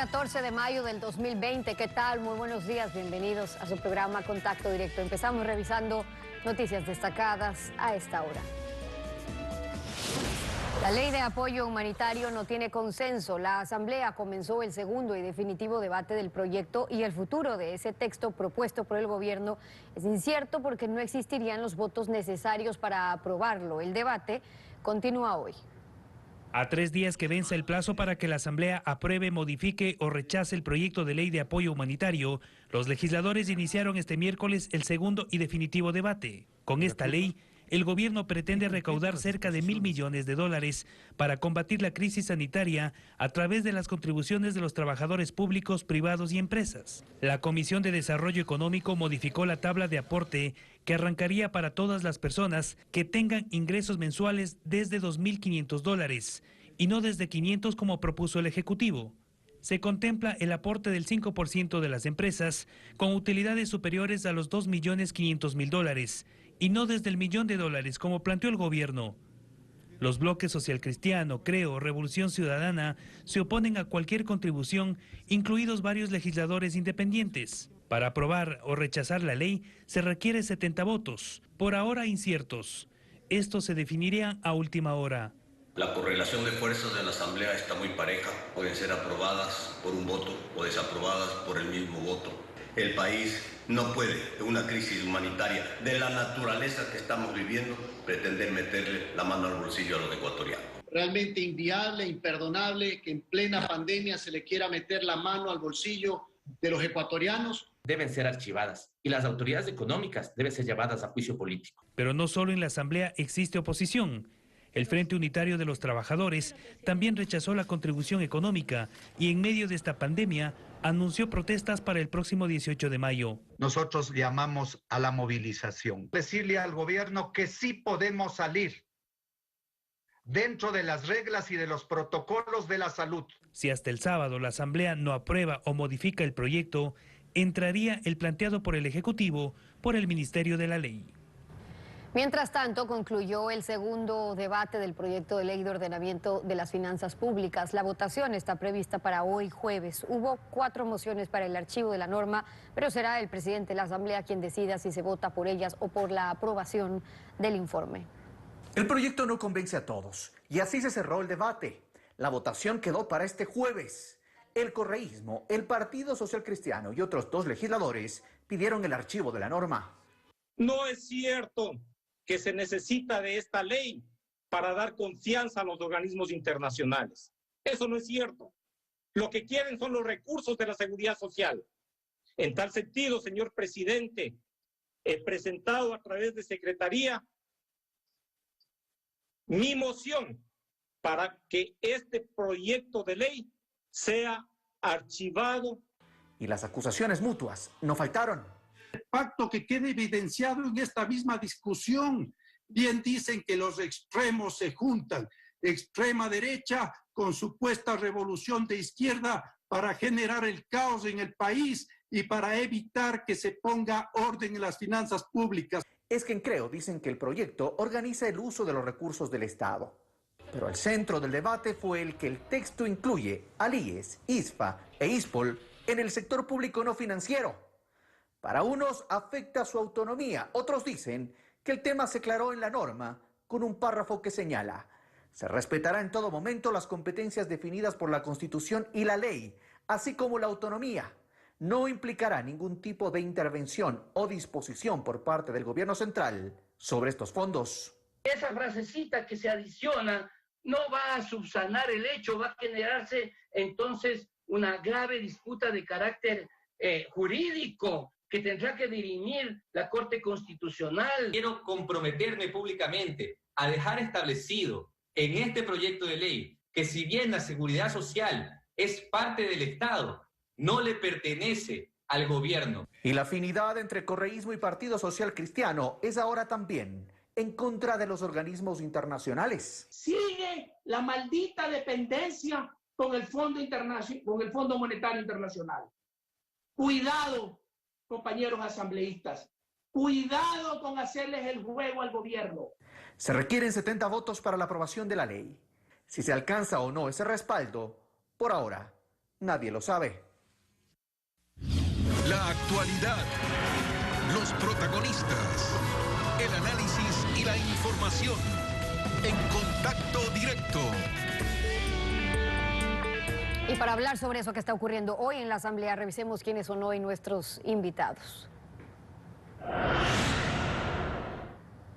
14 de mayo del 2020. ¿Qué tal? Muy buenos días. Bienvenidos a su programa Contacto Directo. Empezamos revisando noticias destacadas a esta hora. La ley de apoyo humanitario no tiene consenso. La Asamblea comenzó el segundo y definitivo debate del proyecto y el futuro de ese texto propuesto por el gobierno es incierto porque no existirían los votos necesarios para aprobarlo. El debate continúa hoy. A 3 días que vence el plazo para que la Asamblea apruebe, modifique o rechace el proyecto de ley de apoyo humanitario, los legisladores iniciaron este miércoles el segundo y definitivo debate. Con esta ley, el gobierno pretende recaudar cerca de $1.000 millones para combatir la crisis sanitaria a través de las contribuciones de los trabajadores públicos, privados y empresas. La Comisión de Desarrollo Económico modificó la tabla de aporte que arrancaría para todas las personas que tengan ingresos mensuales desde $2.500 y no desde 500 como propuso el Ejecutivo. Se contempla el aporte del 5% de las empresas con utilidades superiores a los $2.500.000 y no desde el $1 millón como planteó el gobierno. Los bloques Social Cristiano, Creo, Revolución Ciudadana se oponen a cualquier contribución, incluidos varios legisladores independientes. Para aprobar o rechazar la ley se requiere 70 votos, por ahora inciertos. Estos se definirían a última hora. La correlación de fuerzas de la Asamblea está muy pareja. Pueden ser aprobadas por un voto o desaprobadas por el mismo voto. El país no puede, en una crisis humanitaria de la naturaleza que estamos viviendo, pretender meterle la mano al bolsillo a los ecuatorianos. Realmente inviable, imperdonable que en plena pandemia se le quiera meter la mano al bolsillo de los ecuatorianos. Deben ser archivadas y las autoridades económicas deben ser llevadas a juicio político. Pero no solo en la Asamblea existe oposición. El Frente Unitario de los Trabajadores también rechazó la contribución económica y en medio de esta pandemia anunció protestas para el próximo 18 de mayo. Nosotros llamamos a la movilización. Decirle al gobierno que sí podemos salir dentro de las reglas y de los protocolos de la salud. Si hasta el sábado la Asamblea no aprueba o modifica el proyecto, entraría el planteado por el Ejecutivo por el Ministerio de la Ley. Mientras tanto, concluyó el segundo debate del proyecto de ley de ordenamiento de las finanzas públicas. La votación está prevista para hoy jueves. Hubo 4 mociones para el archivo de la norma, pero será el presidente de la Asamblea quien decida si se vota por ellas o por la aprobación del informe. El proyecto no convence a todos y así se cerró el debate. La votación quedó para este jueves. El correísmo, el Partido Social Cristiano y otros 2 legisladores pidieron el archivo de la norma. No es cierto que se necesita de esta ley para dar confianza a los organismos internacionales. Eso no es cierto. Lo que quieren son los recursos de la seguridad social. En tal sentido, señor presidente, he presentado a través de Secretaría mi moción para que este proyecto de ley sea archivado. Y las acusaciones mutuas no faltaron. El pacto que quede evidenciado en esta misma discusión. Bien dicen que los extremos se juntan, extrema derecha con supuesta revolución de izquierda para generar el caos en el país y para evitar que se ponga orden en las finanzas públicas. Es que en Creo dicen que el proyecto organiza el uso de los recursos del Estado. Pero el centro del debate fue el que el texto incluye al IES, ISFA e ISPOL en el sector público no financiero. Para unos afecta su autonomía, otros dicen que el tema se aclaró en la norma con un párrafo que señala: se respetará en todo momento las competencias definidas por la Constitución y la ley, así como la autonomía. No implicará ningún tipo de intervención o disposición por parte del gobierno central sobre estos fondos. Esa frasecita que se adiciona no va a subsanar el hecho, va a generarse entonces una grave disputa de carácter jurídico que tendrá que dirimir la Corte Constitucional. Quiero comprometerme públicamente a dejar establecido en este proyecto de ley que si bien la seguridad social es parte del Estado, no le pertenece al gobierno. Y la afinidad entre correísmo y Partido Social Cristiano es ahora también en contra de los organismos internacionales. Sigue la maldita dependencia con el Fondo Monetario Internacional. Cuidado, compañeros asambleístas, cuidado con hacerles el juego al gobierno. Se requieren 70 votos para la aprobación de la ley. Si se alcanza o no ese respaldo, por ahora nadie lo sabe. La actualidad, los protagonistas, el análisis y la información en Contacto Directo. Y para hablar sobre eso que está ocurriendo hoy en la Asamblea, revisemos quiénes son hoy nuestros invitados.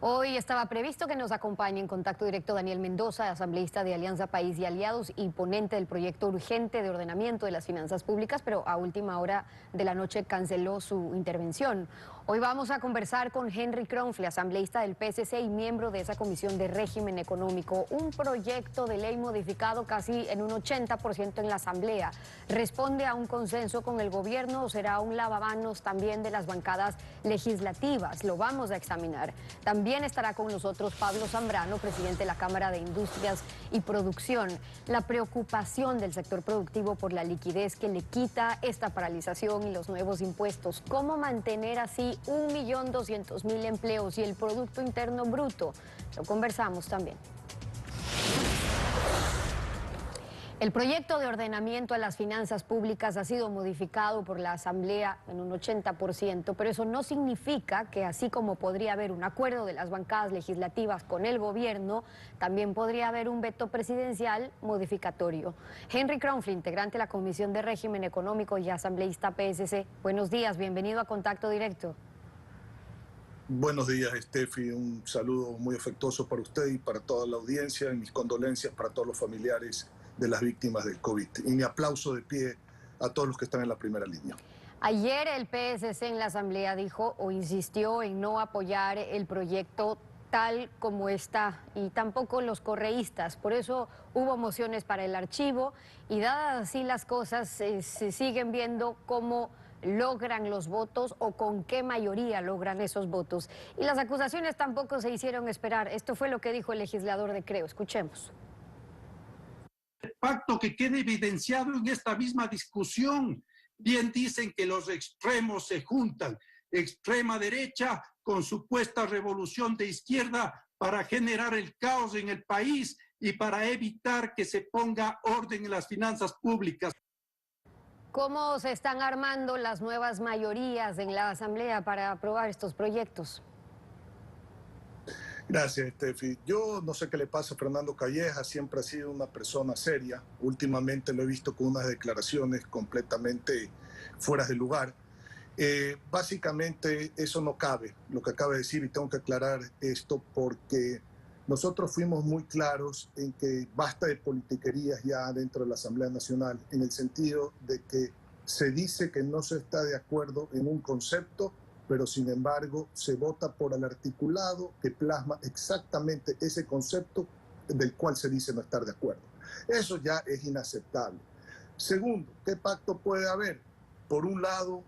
Hoy estaba previsto que nos acompañe en Contacto Directo Daniel Mendoza, asambleísta de Alianza País y Aliados y ponente del proyecto urgente de ordenamiento de las finanzas públicas, pero a última hora de la noche canceló su intervención. Hoy vamos a conversar con Henry Kronfle, asambleísta del PSC y miembro de esa Comisión de Régimen Económico. Un proyecto de ley modificado casi en un 80% en la Asamblea. ¿Responde a un consenso con el gobierno o será un lavamanos también de las bancadas legislativas? Lo vamos a examinar. También estará con nosotros Pablo Zambrano, presidente de la Cámara de Industrias y Producción. La preocupación del sector productivo por la liquidez que le quita esta paralización y los nuevos impuestos. ¿Cómo mantener así 1.200.000 empleos y el Producto Interno Bruto? Lo conversamos también. El proyecto de ordenamiento a las finanzas públicas ha sido modificado por la Asamblea en un 80%, pero eso no significa que así como podría haber un acuerdo de las bancadas legislativas con el gobierno, también podría haber un veto presidencial modificatorio. Henry Kronfle, integrante de la Comisión de Régimen Económico y asambleísta PSC. Buenos días, bienvenido a Contacto Directo. Buenos días, Steffi. Un saludo muy afectuoso para usted y para toda la audiencia y mis condolencias para todos los familiares de las víctimas del COVID. Y mi aplauso de pie a todos los que están en la primera línea. Ayer el PSC en la Asamblea dijo o insistió en no apoyar el proyecto tal como está y tampoco los correístas. Por eso hubo mociones para el archivo y dadas así las cosas se siguen viendo cómo logran los votos o con qué mayoría logran esos votos. Y las acusaciones tampoco se hicieron esperar. Esto fue lo que dijo el legislador de Creo. Escuchemos. Pacto que quede evidenciado en esta misma discusión. Bien dicen que los extremos se juntan, extrema derecha con supuesta revolución de izquierda para generar el caos en el país y para evitar que se ponga orden en las finanzas públicas. ¿Cómo se están armando las nuevas mayorías en la Asamblea para aprobar estos proyectos? Gracias, Steffi. Yo no sé qué le pasa a Fernando Calleja, siempre ha sido una persona seria. Últimamente lo he visto con unas declaraciones completamente fuera de lugar. Básicamente eso no cabe, lo que acaba de decir, y tengo que aclarar esto porque nosotros fuimos muy claros en que basta de politiquerías ya dentro de la Asamblea Nacional, en el sentido de que se dice que no se está de acuerdo en un concepto, pero sin embargo se vota por el articulado que plasma exactamente ese concepto del cual se dice no estar de acuerdo. Eso ya es inaceptable. Segundo, ¿qué pacto puede haber? Por un lado,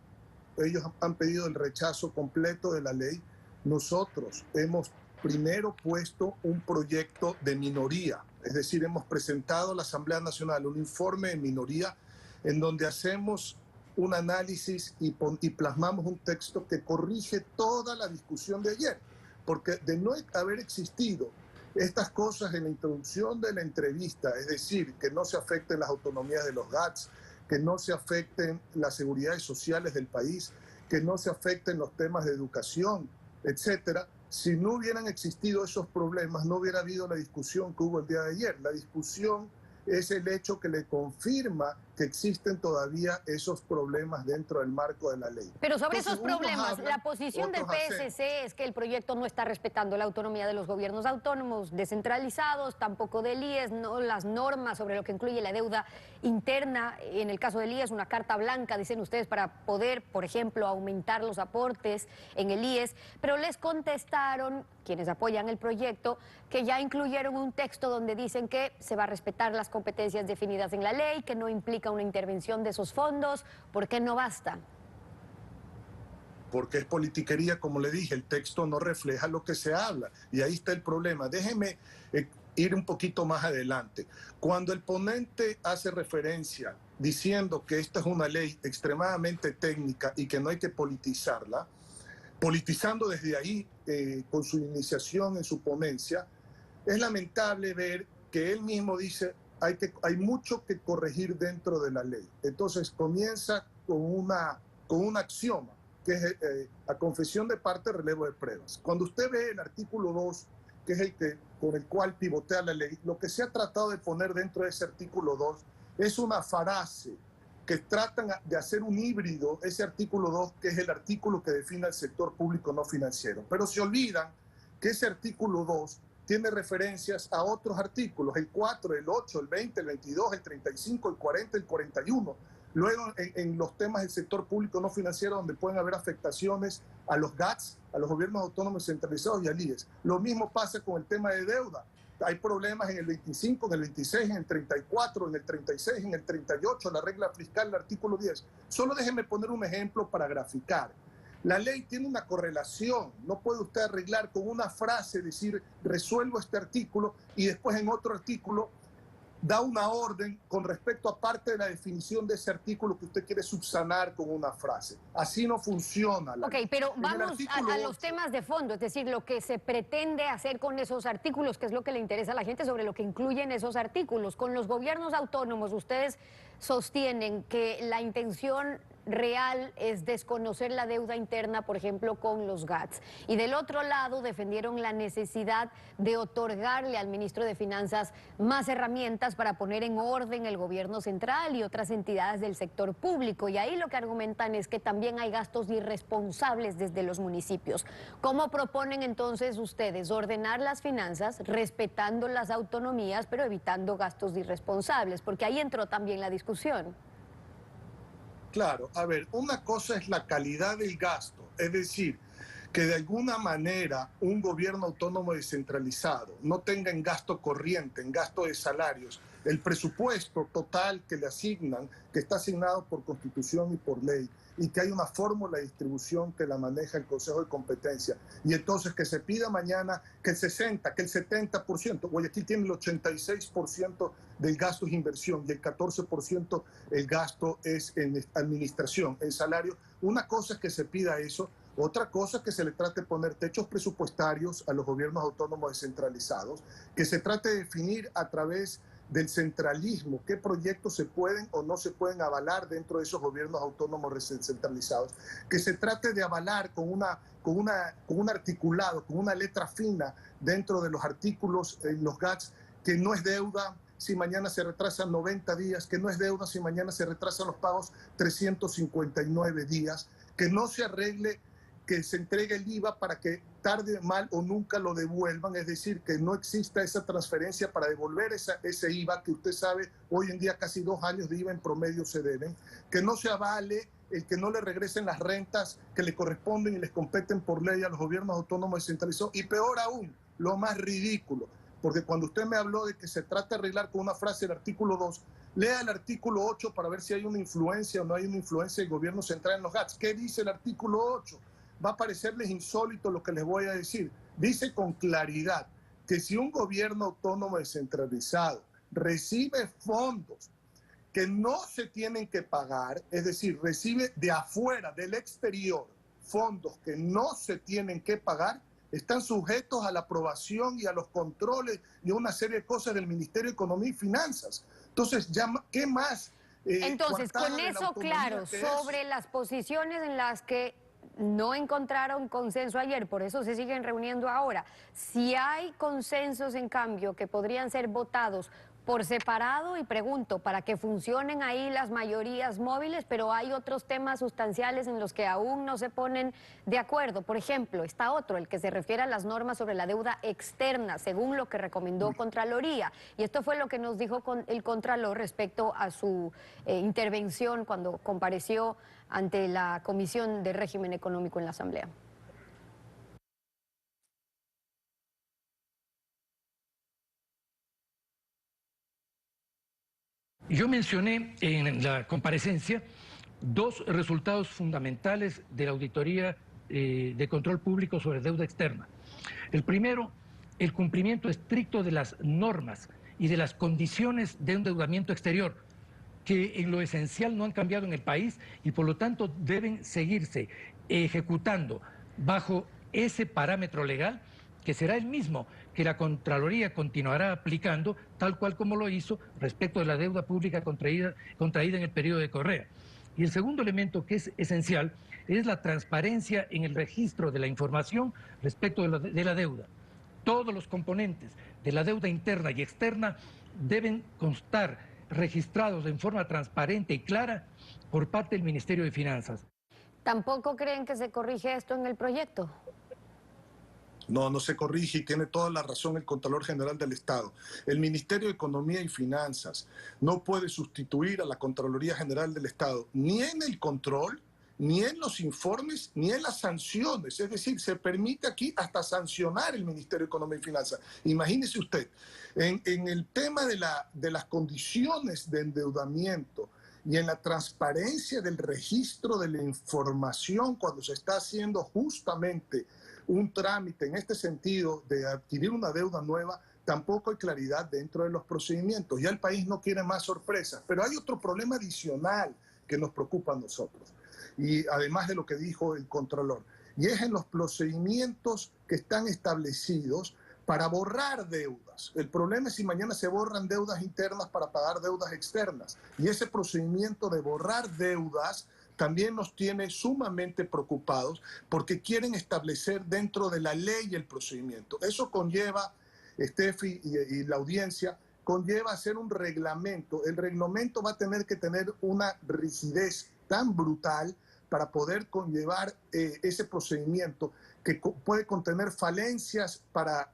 ellos han pedido el rechazo completo de la ley. Nosotros hemos primero puesto un proyecto de minoría, es decir, hemos presentado a la Asamblea Nacional un informe de minoría en donde hacemos un análisis y plasmamos un texto que corrige toda la discusión de ayer, porque de no haber existido estas cosas en la introducción de la entrevista, es decir, que no se afecten las autonomías de los GATS, que no se afecten las seguridades sociales del país, que no se afecten los temas de educación, etcétera. Si no hubieran existido esos problemas, no hubiera habido la discusión que hubo el día de ayer. La discusión es el hecho que le confirma que existen todavía esos problemas dentro del marco de la ley. Pero sobre esos problemas, la posición del PSC es que el proyecto no está respetando la autonomía de los gobiernos autónomos descentralizados, tampoco del IES, no las normas sobre lo que incluye la deuda interna. En el caso del IES, una carta blanca, dicen ustedes, para poder, por ejemplo, aumentar los aportes en el IES, pero les contestaron quienes apoyan el proyecto que ya incluyeron un texto donde dicen que se va a respetar las competencias definidas en la ley, que no implica una intervención de esos fondos. ¿Por qué no basta? Porque es politiquería, como le dije, el texto no refleja lo que se habla y ahí está el problema. Déjeme ir un poquito más adelante. Cuando el ponente hace referencia diciendo que esta es una ley extremadamente técnica y que no hay que politizarla, politizando desde ahí con su iniciación en su ponencia, es lamentable ver que él mismo dice hay mucho que corregir dentro de la ley. Entonces comienza con un axioma, que es la confesión de parte, relevo de pruebas. Cuando usted ve el artículo 2, que es con el cual pivotea la ley, lo que se ha tratado de poner dentro de ese artículo 2 es una frase que tratan de hacer un híbrido, ese artículo 2, que es el artículo que define el sector público no financiero. Pero se olvidan que ese artículo 2 tiene referencias a otros artículos, el 4, el 8, el 20, el 22, el 35, el 40, el 41. Luego, en los temas del sector público no financiero, donde pueden haber afectaciones a los GATS, a los gobiernos autónomos centralizados y al IES. Lo mismo pasa con el tema de deuda. Hay problemas en el 25, en el 26, en el 34, en el 36, en el 38, la regla fiscal, el artículo 10. Solo déjenme poner un ejemplo para graficar. La ley tiene una correlación. No puede usted arreglar con una frase, decir, resuelvo este artículo, y después en otro artículo da una orden con respecto a parte de la definición de ese artículo que usted quiere subsanar con una frase. Así no funciona. Ok, pero vamos a los temas de fondo, es decir, lo que se pretende hacer con esos artículos, que es lo que le interesa a la gente, sobre lo que incluyen esos artículos. Con los gobiernos autónomos, ustedes sostienen que la intención real es desconocer la deuda interna, por ejemplo, con los GATS. Y del otro lado defendieron la necesidad de otorgarle al ministro de Finanzas más herramientas para poner en orden el gobierno central y otras entidades del sector público. Y ahí lo que argumentan es que también hay gastos irresponsables desde los municipios. ¿Cómo proponen entonces ustedes ordenar las finanzas respetando las autonomías, pero evitando gastos irresponsables? Porque ahí entró también la discusión. Claro, a ver, una cosa es la calidad del gasto, es decir, que de alguna manera un gobierno autónomo descentralizado no tenga en gasto corriente, en gasto de salarios, el presupuesto total que le asignan, que está asignado por Constitución y por ley, y que hay una fórmula de distribución que la maneja el Consejo de Competencia. Y entonces que se pida mañana que el 60%, que el 70%, Guayaquil tiene el 86% del gasto es inversión y el 14% el gasto es en administración, en salario. Una cosa es que se pida eso, otra cosa es que se le trate de poner techos presupuestarios a los gobiernos autónomos descentralizados, que se trate de definir a través del centralismo, qué proyectos se pueden o no se pueden avalar dentro de esos gobiernos autónomos descentralizados, que se trate de avalar con un articulado, con una letra fina dentro de los artículos en los GATS, que no es deuda si mañana se retrasan 90 días, que no es deuda si mañana se retrasan los pagos 359 días, que no se arregle que se entregue el IVA para que tarde, mal o nunca lo devuelvan, es decir, que no exista esa transferencia para devolver ese IVA, que usted sabe, hoy en día casi 2 años de IVA en promedio se deben, que no se avale el que no le regresen las rentas que le corresponden y les competen por ley a los gobiernos autónomos descentralizados, y peor aún, lo más ridículo, porque cuando usted me habló de que se trata de arreglar con una frase el artículo 2, lea el artículo 8 para ver si hay una influencia o no hay una influencia del gobierno central en los GATS. ¿Qué dice el artículo 8? Va a parecerles insólito lo que les voy a decir. Dice con claridad que si un gobierno autónomo descentralizado recibe fondos que no se tienen que pagar, es decir, recibe de afuera, del exterior, fondos que no se tienen que pagar, están sujetos a la aprobación y a los controles y a una serie de cosas del Ministerio de Economía y Finanzas. Entonces, ¿qué más? Entonces, con eso claro, sobre las posiciones en las que no encontraron consenso ayer, por eso se siguen reuniendo ahora. Si hay consensos, en cambio, que podrían ser votados por separado, y pregunto, para que funcionen ahí las mayorías móviles, pero hay otros temas sustanciales en los que aún no se ponen de acuerdo. Por ejemplo, está otro, el que se refiere a las normas sobre la deuda externa, según lo que recomendó Contraloría. Y esto fue lo que nos dijo el Contralor respecto a su intervención cuando compareció ante la Comisión de Régimen Económico en la Asamblea. Yo mencioné en la comparecencia 2 resultados fundamentales de la auditoría de control público sobre deuda externa. El primero, el cumplimiento estricto de las normas y de las condiciones de endeudamiento exterior, que en lo esencial no han cambiado en el país y por lo tanto deben seguirse ejecutando bajo ese parámetro legal, que será el mismo que la Contraloría continuará aplicando tal cual como lo hizo respecto de la deuda pública contraída en el periodo de Correa. Y el segundo elemento que es esencial es la transparencia en el registro de la información respecto de la deuda. Todos los componentes de la deuda interna y externa deben constar registrados en forma transparente y clara por parte del Ministerio de Finanzas. ¿Tampoco creen que se corrige esto en el proyecto? No, no se corrige y tiene toda la razón el Contralor General del Estado. El Ministerio de Economía y Finanzas no puede sustituir a la Contraloría General del Estado ni en el control, ni en los informes, ni en las sanciones. Es decir, se permite aquí hasta sancionar el Ministerio de Economía y Finanzas. Imagínese usted, en el tema de las condiciones de endeudamiento y en la transparencia del registro de la información cuando se está haciendo justamente un trámite en este sentido de adquirir una deuda nueva, tampoco hay claridad dentro de los procedimientos. Ya el país no quiere más sorpresas, pero hay otro problema adicional que nos preocupa a nosotros, y además de lo que dijo el Contralor, y es en los procedimientos que están establecidos para borrar deudas. El problema es si mañana se borran deudas internas para pagar deudas externas, y ese procedimiento de borrar deudas también nos tiene sumamente preocupados porque quieren establecer dentro de la ley el procedimiento. Eso conlleva, Steffi y la audiencia, conlleva hacer un reglamento. El reglamento va a tener que tener una rigidez tan brutal para poder conllevar ese procedimiento que puede contener falencias para,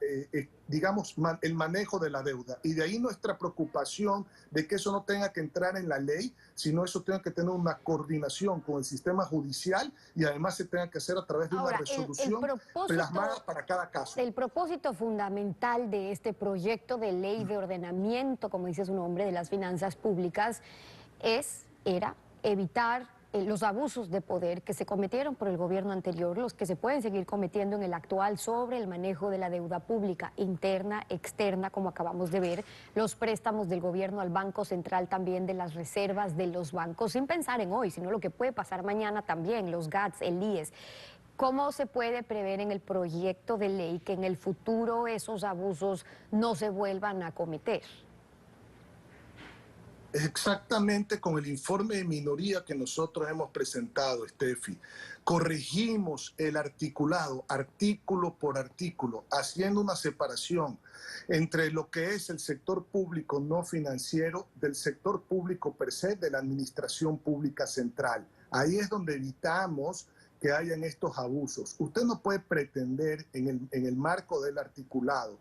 digamos, el manejo de la deuda. Y de ahí nuestra preocupación de que eso no tenga que entrar en la ley, sino eso tenga que tener una coordinación con el sistema judicial y además se tenga que hacer a través de una resolución plasmada para cada caso. El propósito fundamental de este proyecto de ley de ordenamiento, como dice su nombre, de las finanzas públicas, era evitar los abusos de poder que se cometieron por el gobierno anterior, los que se pueden seguir cometiendo en el actual sobre el manejo de la deuda pública interna, externa, como acabamos de ver, los préstamos del gobierno al Banco Central también, de las reservas de los bancos, sin pensar en hoy, sino lo que puede pasar mañana también, los GATS, el IES. ¿Cómo se puede prever en el proyecto de ley que en el futuro esos abusos no se vuelvan a cometer? Exactamente con el informe de minoría que nosotros hemos presentado, Steffi, corregimos el articulado, artículo por artículo, haciendo una separación entre lo que es el sector público no financiero del sector público per se de la administración pública central. Ahí es donde evitamos que hayan estos abusos. Usted no puede pretender en el marco del articulado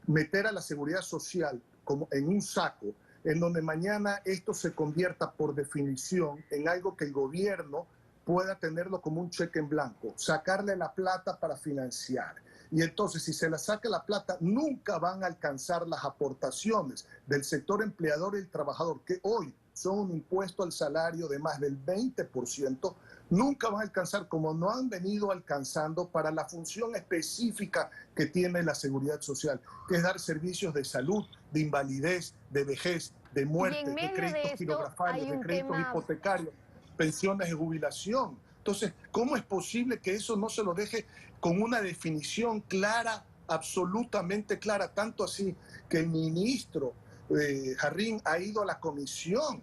meter a la seguridad social como en un saco en donde mañana esto se convierta por definición en algo que el gobierno pueda tenerlo como un cheque en blanco, sacarle la plata para financiar. Y entonces, si se le saca la plata, nunca van a alcanzar las aportaciones del sector empleador y el trabajador, que hoy son un impuesto al salario de más del 20%, nunca van a alcanzar como no han venido alcanzando para la función específica que tiene la seguridad social, que es dar servicios de salud, de invalidez, de vejez, de muerte, de créditos quirografarios, de créditos hipotecarios, pensiones de jubilación. Entonces, ¿cómo es posible que eso no se lo deje con una definición clara, absolutamente clara? Tanto así que el ministro Jarrín ha ido a la comisión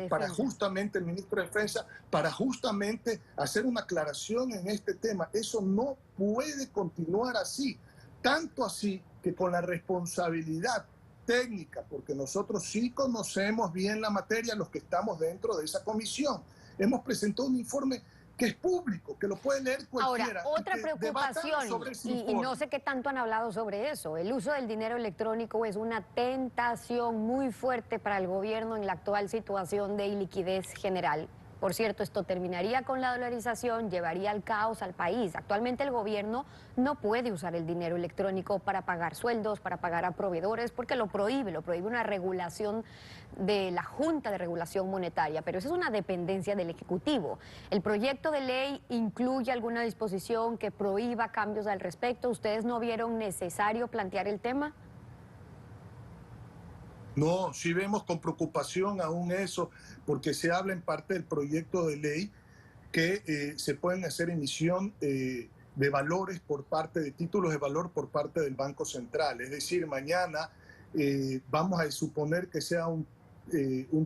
para justamente, el ministro de Defensa, para justamente hacer una aclaración en este tema. Eso no puede continuar así. Tanto así que con la responsabilidad técnica, porque nosotros sí conocemos bien la materia, los que estamos dentro de esa comisión, hemos presentado un informe que es público, que lo puede leer cualquiera. Ahora, otra preocupación, y no sé qué tanto han hablado sobre eso, el uso del dinero electrónico es una tentación muy fuerte para el gobierno en la actual situación de iliquidez general. Por cierto, esto terminaría con la dolarización, llevaría al caos al país. Actualmente el gobierno no puede usar el dinero electrónico para pagar sueldos, para pagar a proveedores, porque lo prohíbe una regulación de la Junta de Regulación Monetaria, pero eso es una dependencia del Ejecutivo. ¿El proyecto de ley incluye alguna disposición que prohíba cambios al respecto? ¿Ustedes no vieron necesario plantear el tema? No, sí vemos con preocupación aún eso, porque se habla en parte del proyecto de ley que se pueden hacer emisión de valores por parte de títulos de valor por parte del Banco Central. Es decir, mañana vamos a suponer que sea un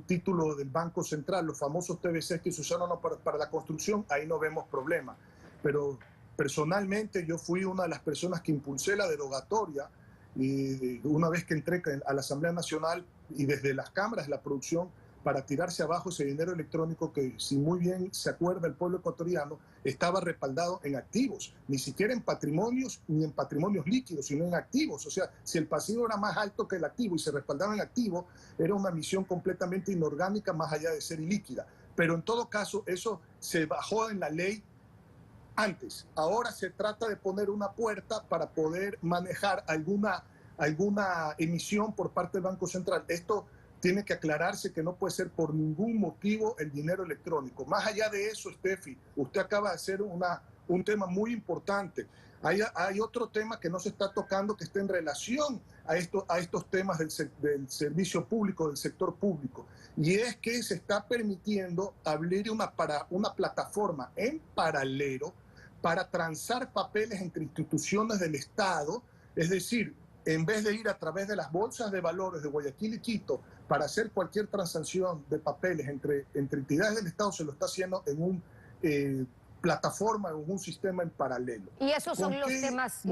título del Banco Central, los famosos TBC que se usaron para la construcción, ahí no vemos problema. Pero personalmente yo fui una de las personas que impulsé la derogatoria una vez que entré a la Asamblea Nacional y desde las cámaras de la producción para tirarse abajo ese dinero electrónico que, si muy bien se acuerda el pueblo ecuatoriano, estaba respaldado en activos, ni siquiera en patrimonios ni en patrimonios líquidos, sino en activos. O sea, si el pasivo era más alto que el activo y se respaldaba en activos, era una misión completamente inorgánica más allá de ser ilíquida. Pero en todo caso, eso se bajó en la ley antes. Ahora se trata de poner una puerta para poder manejar alguna emisión por parte del Banco Central. Esto tiene que aclararse que no puede ser por ningún motivo el dinero electrónico. Más allá de eso, Steffi, usted acaba de hacer un tema muy importante. Hay otro tema que no se está tocando que está en relación a estos temas del servicio público, del sector público. Y es que se está permitiendo abrir una plataforma en paralelo para transar papeles entre instituciones del Estado, es decir, en vez de ir a través de las bolsas de valores de Guayaquil y Quito para hacer cualquier transacción de papeles entre entidades del Estado, se lo está haciendo en una plataforma, en un sistema en paralelo. Y esos son los temas...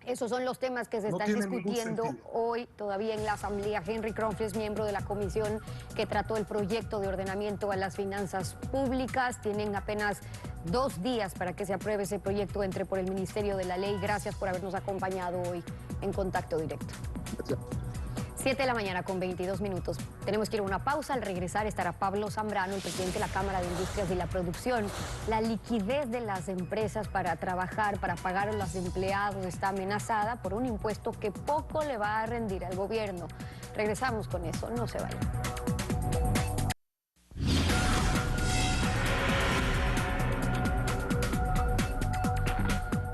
Esos son los temas que se están discutiendo hoy todavía en la Asamblea. Henry Kronfli es miembro de la comisión que trató el proyecto de ordenamiento a las finanzas públicas. Tienen apenas 2 días para que se apruebe ese proyecto, entre por el Ministerio de la Ley. Gracias por habernos acompañado hoy en Contacto Directo. Gracias. 7 de la mañana con 22 minutos. Tenemos que ir a una pausa. Al regresar estará Pablo Zambrano, el presidente de la Cámara de Industrias y la Producción. La liquidez de las empresas para trabajar, para pagar a los empleados está amenazada por un impuesto que poco le va a rendir al gobierno. Regresamos con eso, no se vayan.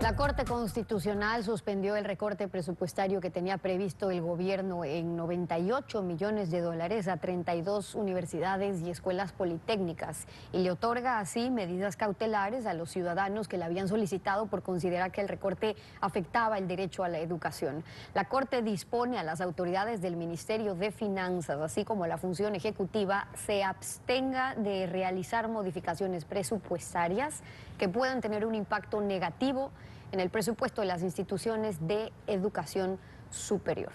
La Corte Constitucional suspendió el recorte presupuestario que tenía previsto el gobierno en $98 millones a 32 universidades y escuelas politécnicas y le otorga así medidas cautelares a los ciudadanos que la habían solicitado por considerar que el recorte afectaba el derecho a la educación. La Corte dispone a las autoridades del Ministerio de Finanzas, así como a la función ejecutiva, se abstenga de realizar modificaciones presupuestarias que puedan tener un impacto negativo en el presupuesto de las instituciones de educación superior.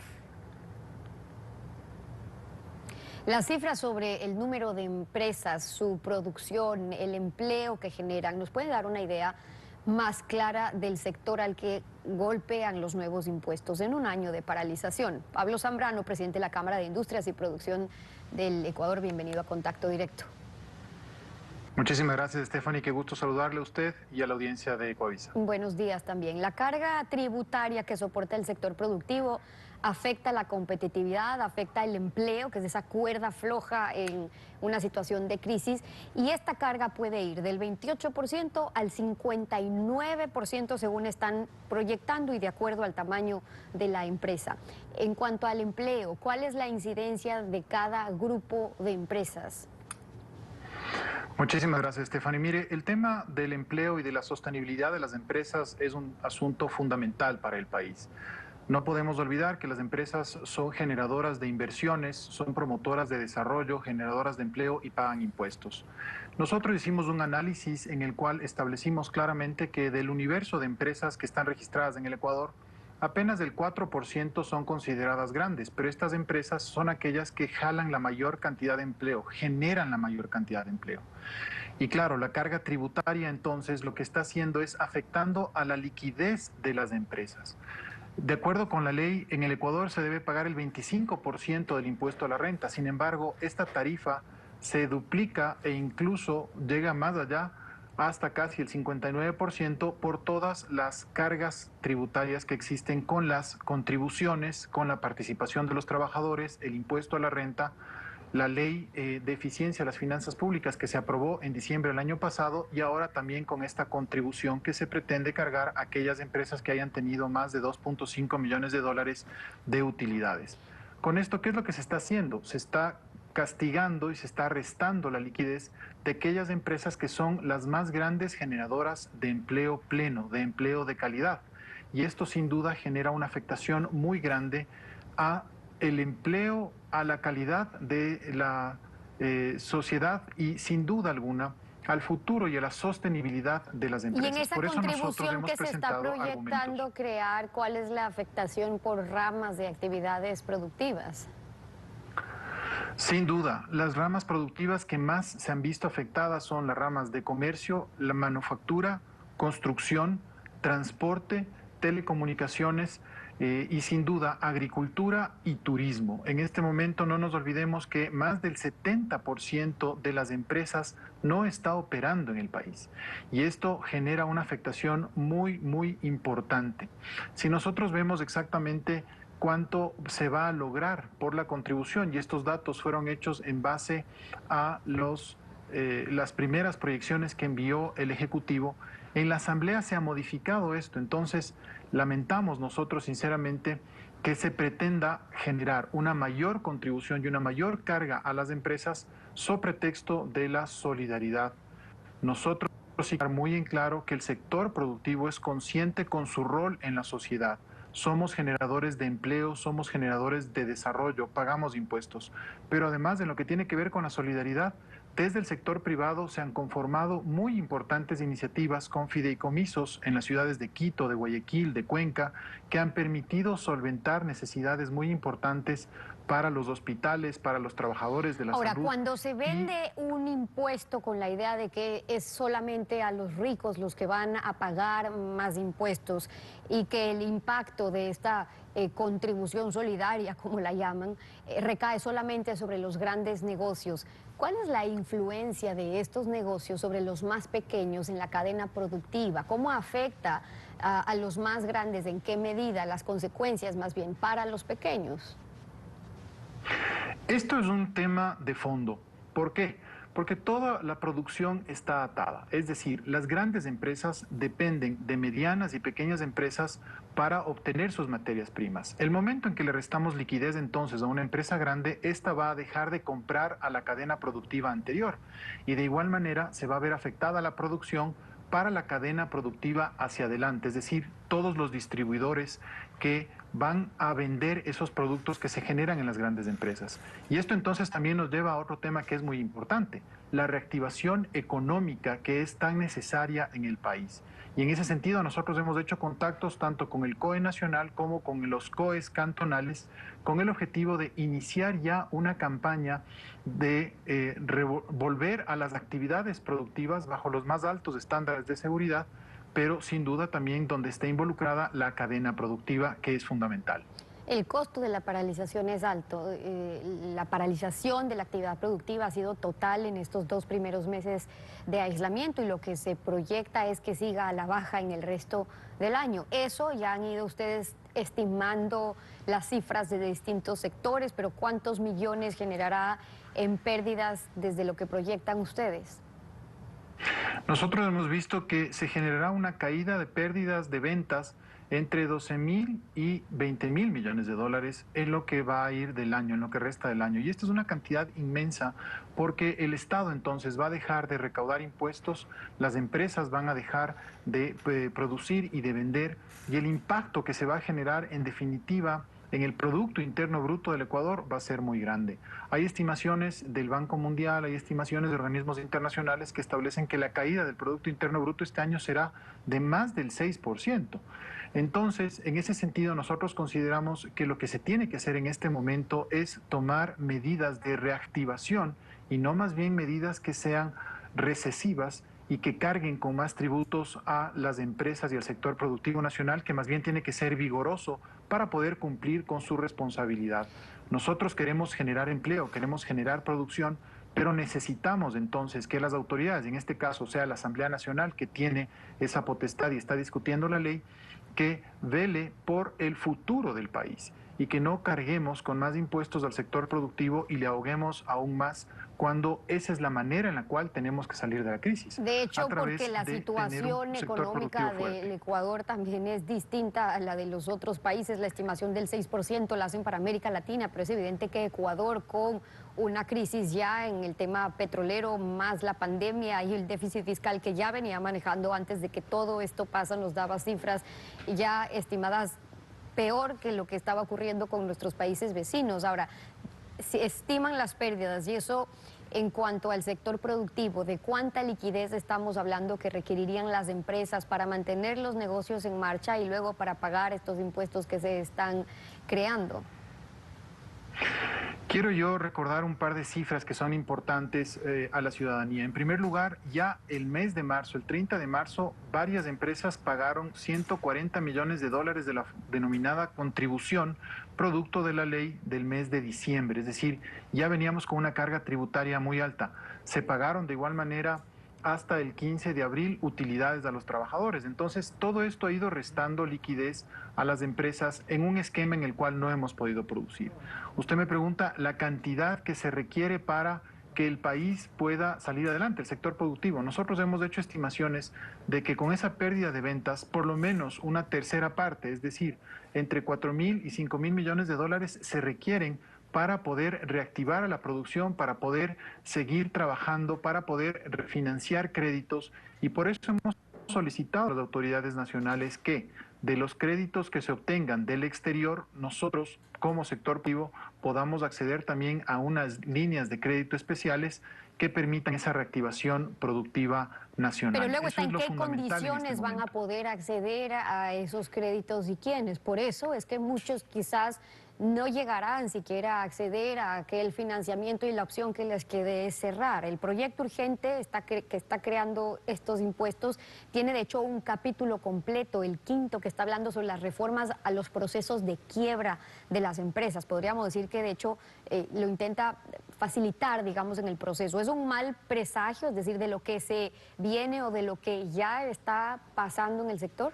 Las cifras sobre el número de empresas, su producción, el empleo que generan, nos pueden dar una idea más clara del sector al que golpean los nuevos impuestos en un año de paralización. Pablo Zambrano, presidente de la Cámara de Industrias y Producción del Ecuador, bienvenido a Contacto Directo. Muchísimas gracias, Stephanie. Qué gusto saludarle a usted y a la audiencia de Ecoavisa. Buenos días también. La carga tributaria que soporta el sector productivo afecta la competitividad, afecta el empleo, que es esa cuerda floja en una situación de crisis, y esta carga puede ir del 28% al 59% según están proyectando y de acuerdo al tamaño de la empresa. En cuanto al empleo, ¿cuál es la incidencia de cada grupo de empresas? Muchísimas gracias, Stephanie. Mire, el tema del empleo y de la sostenibilidad de las empresas es un asunto fundamental para el país. No podemos olvidar que las empresas son generadoras de inversiones, son promotoras de desarrollo, generadoras de empleo y pagan impuestos. Nosotros hicimos un análisis en el cual establecimos claramente que del universo de empresas que están registradas en el Ecuador, apenas el 4% son consideradas grandes, pero estas empresas son aquellas que jalan la mayor cantidad de empleo, generan la mayor cantidad de empleo. Y claro, la carga tributaria entonces lo que está haciendo es afectando a la liquidez de las empresas. De acuerdo con la ley, en el Ecuador se debe pagar el 25% del impuesto a la renta. Sin embargo, esta tarifa se duplica e incluso llega más allá, hasta casi el 59% por todas las cargas tributarias que existen con las contribuciones, con la participación de los trabajadores, el impuesto a la renta, la ley de eficiencia de las finanzas públicas que se aprobó en diciembre del año pasado y ahora también con esta contribución que se pretende cargar a aquellas empresas que hayan tenido más de $2.5 millones de utilidades. Con esto, ¿qué es lo que se está haciendo? Se está castigando y se está restando la liquidez de aquellas empresas que son las más grandes generadoras de empleo pleno, de empleo de calidad. Y esto sin duda genera una afectación muy grande a el empleo, a la calidad de la sociedad y sin duda alguna al futuro y a la sostenibilidad de las empresas. Y en esa Por eso nosotros contribución hemos que se está presentado proyectando argumentos. crear, ¿cuál es la afectación por ramas de actividades productivas? Sin duda, las ramas productivas que más se han visto afectadas son las ramas de comercio, la manufactura, construcción, transporte, telecomunicaciones y sin duda agricultura y turismo. En este momento no nos olvidemos que más del 70% de las empresas no está operando en el país y esto genera una afectación muy importante. Si nosotros vemos exactamente cuánto se va a lograr por la contribución, y estos datos fueron hechos en base a las primeras proyecciones que envió el Ejecutivo. En la Asamblea se ha modificado esto, entonces lamentamos nosotros sinceramente que se pretenda generar una mayor contribución y una mayor carga a las empresas sobre pretexto de la solidaridad. Nosotros sí muy en claro que el sector productivo es consciente con su rol en la sociedad. Somos generadores de empleo, somos generadores de desarrollo, pagamos impuestos. Pero además, en lo que tiene que ver con la solidaridad, desde el sector privado se han conformado muy importantes iniciativas con fideicomisos en las ciudades de Quito, de Guayaquil, de Cuenca, que han permitido solventar necesidades muy importantes para los hospitales, para los trabajadores de la salud. Ahora, cuando se vende un impuesto con la idea de que es solamente a los ricos los que van a pagar más impuestos y que el impacto de esta contribución solidaria, como la llaman, recae solamente sobre los grandes negocios, ¿cuál es la influencia de estos negocios sobre los más pequeños en la cadena productiva? ¿Cómo afecta a los más grandes? ¿En qué medida? Las consecuencias más bien para los pequeños. Esto es un tema de fondo. ¿Por qué? Porque toda la producción está atada. Es decir, las grandes empresas dependen de medianas y pequeñas empresas para obtener sus materias primas. El momento en que le restamos liquidez entonces a una empresa grande, esta va a dejar de comprar a la cadena productiva anterior. Y de igual manera se va a ver afectada la producción para la cadena productiva hacia adelante. Es decir, todos los distribuidores que van a vender esos productos que se generan en las grandes empresas. Y esto entonces también nos lleva a otro tema que es muy importante, la reactivación económica que es tan necesaria en el país. Y en ese sentido nosotros hemos hecho contactos tanto con el COE nacional como con los COEs cantonales con el objetivo de iniciar ya una campaña de volver a las actividades productivas bajo los más altos estándares de seguridad, pero sin duda también donde esté involucrada la cadena productiva, que es fundamental. El costo de la paralización es alto. La paralización de la actividad productiva ha sido total en estos 2 primeros meses de aislamiento y lo que se proyecta es que siga a la baja en el resto del año. Eso ya han ido ustedes estimando las cifras de distintos sectores, pero ¿cuántos millones generará en pérdidas desde lo que proyectan ustedes? Nosotros hemos visto que se generará una caída de pérdidas de ventas entre 12.000 y 20.000 millones de dólares en lo que va a ir del año, en lo que resta del año. Y esta es una cantidad inmensa porque el Estado entonces va a dejar de recaudar impuestos, las empresas van a dejar de producir y de vender, y el impacto que se va a generar en definitiva en el Producto Interno Bruto del Ecuador va a ser muy grande. Hay estimaciones del Banco Mundial, hay estimaciones de organismos internacionales que establecen que la caída del Producto Interno Bruto este año será de más del 6%. Entonces, en ese sentido, nosotros consideramos que lo que se tiene que hacer en este momento es tomar medidas de reactivación y no más bien medidas que sean recesivas y que carguen con más tributos a las empresas y al sector productivo nacional, que más bien tiene que ser vigoroso para poder cumplir con su responsabilidad. Nosotros queremos generar empleo, queremos generar producción, pero necesitamos entonces que las autoridades, en este caso sea la Asamblea Nacional, que tiene esa potestad y está discutiendo la ley, que vele por el futuro del país y que no carguemos con más impuestos al sector productivo y le ahoguemos aún más cuando esa es la manera en la cual tenemos que salir de la crisis. De hecho, porque la situación económica del Ecuador también es distinta a la de los otros países. La estimación del 6% la hacen para América Latina, pero es evidente que Ecuador, con una crisis ya en el tema petrolero, más la pandemia y el déficit fiscal que ya venía manejando antes de que todo esto pasa, nos daba cifras ya estimadas peor que lo que estaba ocurriendo con nuestros países vecinos. Ahora, se estiman las pérdidas y eso en cuanto al sector productivo, ¿de cuánta liquidez estamos hablando que requerirían las empresas para mantener los negocios en marcha y luego para pagar estos impuestos que se están creando? Quiero yo recordar un par de cifras que son importantes a la ciudadanía. En primer lugar, ya el mes de marzo, el 30 de marzo, varias empresas pagaron 140 millones de dólares de la denominada contribución producto de la ley del mes de diciembre. Es decir, ya veníamos con una carga tributaria muy alta. Se pagaron de igual manera hasta el 15 de abril utilidades a los trabajadores. Entonces, todo esto ha ido restando liquidez a las empresas en un esquema en el cual no hemos podido producir. Usted me pregunta la cantidad que se requiere para que el país pueda salir adelante, el sector productivo. Nosotros hemos hecho estimaciones de que con esa pérdida de ventas, por lo menos una tercera parte, es decir, entre 4.000 y 5.000 millones de dólares se requieren para poder reactivar a la producción, para poder seguir trabajando, para poder refinanciar créditos. Y por eso hemos solicitado a las autoridades nacionales que de los créditos que se obtengan del exterior, nosotros como sector privado podamos acceder también a unas líneas de crédito especiales que permitan esa reactivación productiva nacional. Pero luego está en qué condiciones van a poder acceder a esos créditos y quiénes. Por eso es que muchos quizás no llegarán siquiera a acceder a aquel financiamiento y la opción que les quede es cerrar. El proyecto urgente que está creando estos impuestos tiene de hecho un capítulo completo, el quinto, que está hablando sobre las reformas a los procesos de quiebra de las empresas. Podríamos decir que de hecho lo intenta facilitar, digamos, en el proceso. ¿Es un mal presagio, es decir, de lo que se viene o de lo que ya está pasando en el sector?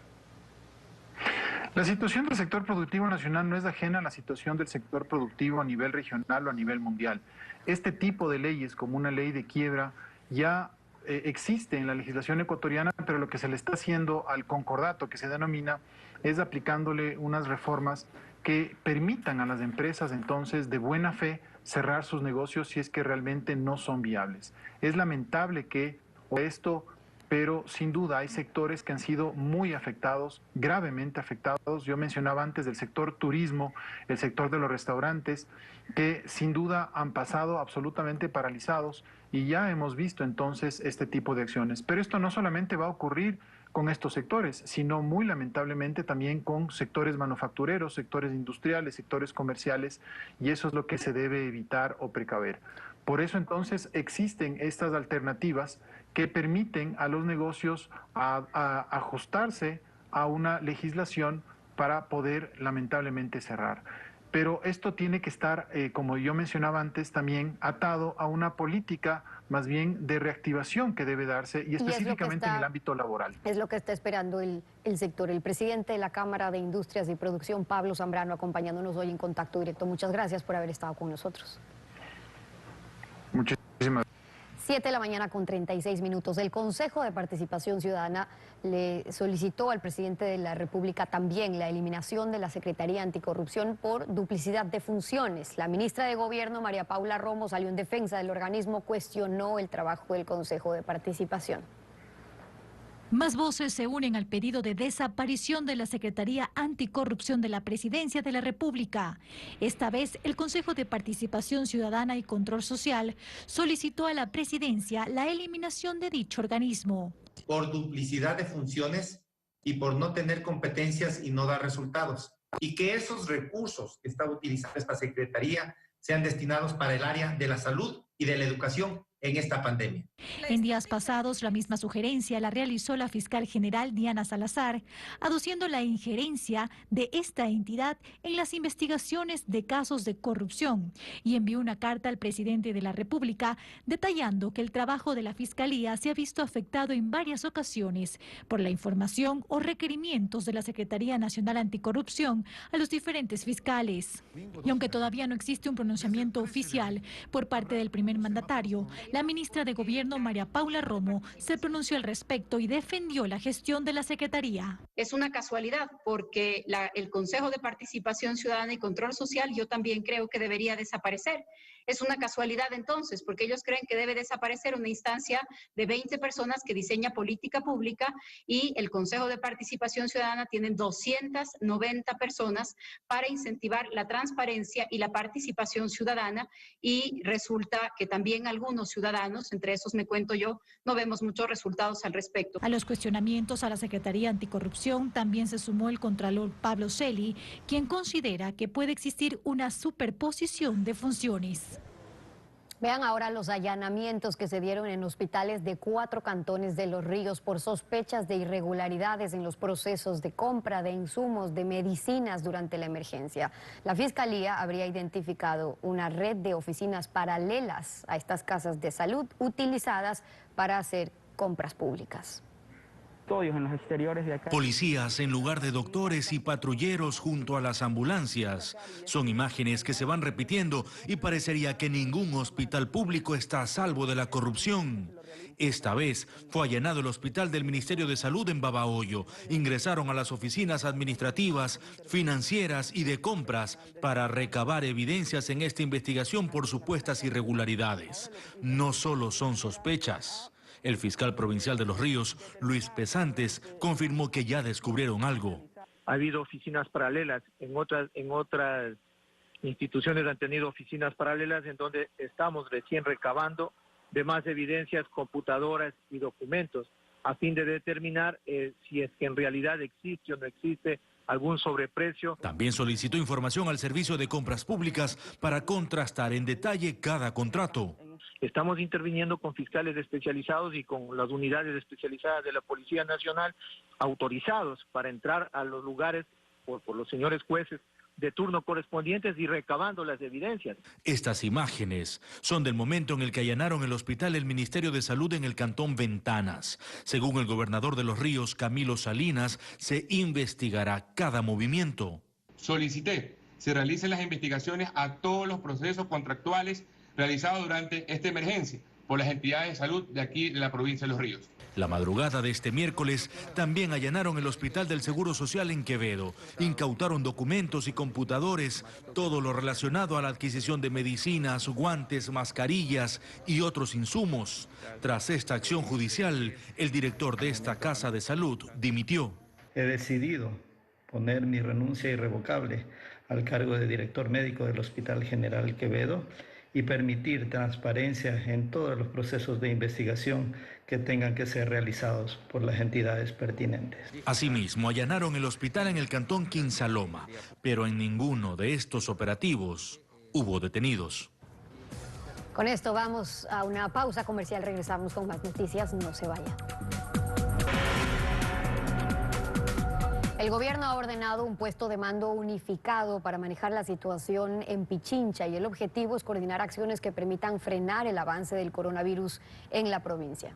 La situación del sector productivo nacional no es ajena a la situación del sector productivo a nivel regional o a nivel mundial. Este tipo de leyes, como una ley de quiebra, ya existe en la legislación ecuatoriana, pero lo que se le está haciendo al concordato que se denomina es aplicándole unas reformas que permitan a las empresas entonces de buena fe cerrar sus negocios si es que realmente no son viables. Es lamentable que esto, pero sin duda hay sectores que han sido muy afectados, gravemente afectados. Yo mencionaba antes del sector turismo, el sector de los restaurantes, que sin duda han pasado absolutamente paralizados y ya hemos visto entonces este tipo de acciones. Pero esto no solamente va a ocurrir con estos sectores, sino muy lamentablemente también con sectores manufactureros, sectores industriales, sectores comerciales, y eso es lo que se debe evitar o precaver. Por eso entonces existen estas alternativas que permiten a los negocios a ajustarse a una legislación para poder lamentablemente cerrar. Pero esto tiene que estar, como yo mencionaba antes, también atado a una política más bien de reactivación que debe darse y específicamente en el ámbito laboral. Es lo que está esperando el sector. El presidente de la Cámara de Industrias y Producción, Pablo Zambrano, acompañándonos hoy en Contacto Directo. Muchas gracias por haber estado con nosotros. Muchísimas gracias. 7 de la mañana con 36 minutos. El Consejo de Participación Ciudadana le solicitó al presidente de la República también la eliminación de la Secretaría Anticorrupción por duplicidad de funciones. La ministra de Gobierno, María Paula Romo, salió en defensa del organismo, cuestionó el trabajo del Consejo de Participación. Más voces se unen al pedido de desaparición de la Secretaría Anticorrupción de la Presidencia de la República. Esta vez, el Consejo de Participación Ciudadana y Control Social solicitó a la Presidencia la eliminación de dicho organismo. Por duplicidad de funciones y por no tener competencias y no dar resultados. Y que esos recursos que está utilizando esta Secretaría sean destinados para el área de la salud y de la educación, en esta pandemia. En días pasados, la misma sugerencia la realizó la fiscal general Diana Salazar, aduciendo la injerencia de esta entidad en las investigaciones de casos de corrupción, y envió una carta al presidente de la República detallando que el trabajo de la Fiscalía se ha visto afectado en varias ocasiones por la información o requerimientos de la Secretaría Nacional Anticorrupción a los diferentes fiscales. Y aunque todavía no existe un pronunciamiento oficial por parte del primer mandatario, la ministra de Gobierno, María Paula Romo, se pronunció al respecto y defendió la gestión de la Secretaría. Es una casualidad porque el Consejo de Participación Ciudadana y Control Social yo también creo que debería desaparecer. Es una casualidad entonces, porque ellos creen que debe desaparecer una instancia de 20 personas que diseña política pública y el Consejo de Participación Ciudadana tiene 290 personas para incentivar la transparencia y la participación ciudadana, y resulta que también algunos ciudadanos, entre esos me cuento yo, no vemos muchos resultados al respecto. A los cuestionamientos a la Secretaría Anticorrupción también se sumó el contralor Pablo Celi, quien considera que puede existir una superposición de funciones. Vean ahora los allanamientos que se dieron en hospitales de 4 cantones de Los Ríos por sospechas de irregularidades en los procesos de compra de insumos de medicinas durante la emergencia. La Fiscalía habría identificado una red de oficinas paralelas a estas casas de salud utilizadas para hacer compras públicas. En los exteriores de acá. Policías en lugar de doctores y patrulleros junto a las ambulancias. Son imágenes que se van repitiendo y parecería que ningún hospital público está a salvo de la corrupción. Esta vez fue allanado el hospital del Ministerio de Salud en Babahoyo. Ingresaron a las oficinas administrativas, financieras y de compras para recabar evidencias en esta investigación por supuestas irregularidades. No solo son sospechas. El fiscal provincial de Los Ríos, Luis Pesantes, confirmó que ya descubrieron algo. Ha habido oficinas paralelas, en otras instituciones han tenido oficinas paralelas en donde estamos recién recabando demás evidencias, computadoras y documentos, a fin de determinar si es que en realidad existe o no existe algún sobreprecio. También solicitó información al Servicio de Compras Públicas para contrastar en detalle cada contrato. Estamos interviniendo con fiscales especializados y con las unidades especializadas de la Policía Nacional autorizados para entrar a los lugares por los señores jueces de turno correspondientes y recabando las evidencias. Estas imágenes son del momento en el que allanaron el hospital el Ministerio de Salud en el cantón Ventanas. Según el gobernador de Los Ríos, Camilo Salinas, se investigará cada movimiento. Solicité se realicen las investigaciones a todos los procesos contractuales realizados durante esta emergencia por las entidades de salud de aquí de la provincia de Los Ríos. La madrugada de este miércoles también allanaron el Hospital del Seguro Social en Quevedo. Incautaron documentos y computadores, todo lo relacionado a la adquisición de medicinas, guantes, mascarillas y otros insumos. Tras esta acción judicial, el director de esta casa de salud dimitió. He decidido poner mi renuncia irrevocable al cargo de director médico del Hospital General Quevedo y permitir transparencia en todos los procesos de investigación que tengan que ser realizados por las entidades pertinentes. Asimismo, allanaron el hospital en el cantón Quinsaloma, pero en ninguno de estos operativos hubo detenidos. Con esto vamos a una pausa comercial, regresamos con más noticias, no se vayan. El gobierno ha ordenado un puesto de mando unificado para manejar la situación en Pichincha y el objetivo es coordinar acciones que permitan frenar el avance del coronavirus en la provincia.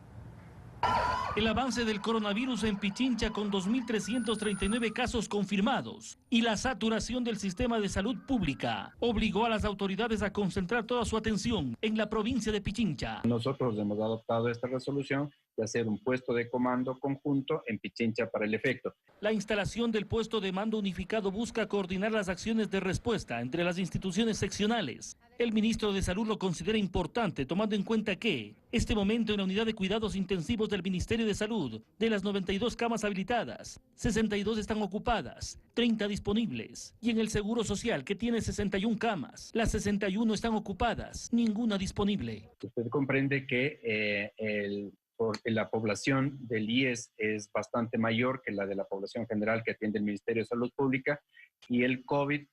El avance del coronavirus en Pichincha con 2.339 casos confirmados y la saturación del sistema de salud pública obligó a las autoridades a concentrar toda su atención en la provincia de Pichincha. Nosotros hemos adoptado esta resolución de hacer un puesto de comando conjunto en Pichincha para el efecto. La instalación del puesto de mando unificado busca coordinar las acciones de respuesta entre las instituciones seccionales. El ministro de Salud lo considera importante, tomando en cuenta que este momento en la unidad de cuidados intensivos del Ministerio de Salud, de las 92 camas habilitadas, 62 están ocupadas, 30 disponibles. Y en el Seguro Social, que tiene 61 camas, las 61 están ocupadas, ninguna disponible. Usted comprende que la población del IES es bastante mayor que la de la población general que atiende el Ministerio de Salud Pública, y el COVID,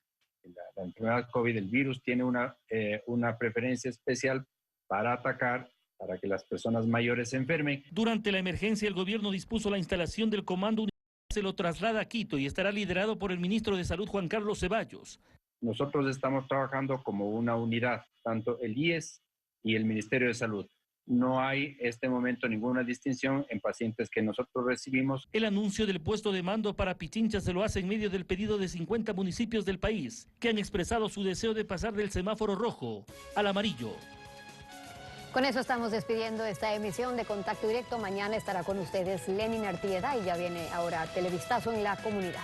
la enfermedad COVID, el virus, tiene una preferencia especial para atacar para que las personas mayores se enfermen. Durante la emergencia, el gobierno dispuso la instalación del Comando Unitario, se lo traslada a Quito y estará liderado por el ministro de Salud, Juan Carlos Ceballos. Nosotros estamos trabajando como una unidad, tanto el IES y el Ministerio de Salud. No hay en este momento ninguna distinción en pacientes que nosotros recibimos. El anuncio del puesto de mando para Pichincha se lo hace en medio del pedido de 50 municipios del país que han expresado su deseo de pasar del semáforo rojo al amarillo. Con eso estamos despidiendo esta emisión de Contacto Directo. Mañana estará con ustedes Lenin Artieda y ya viene ahora Televistazo en la Comunidad.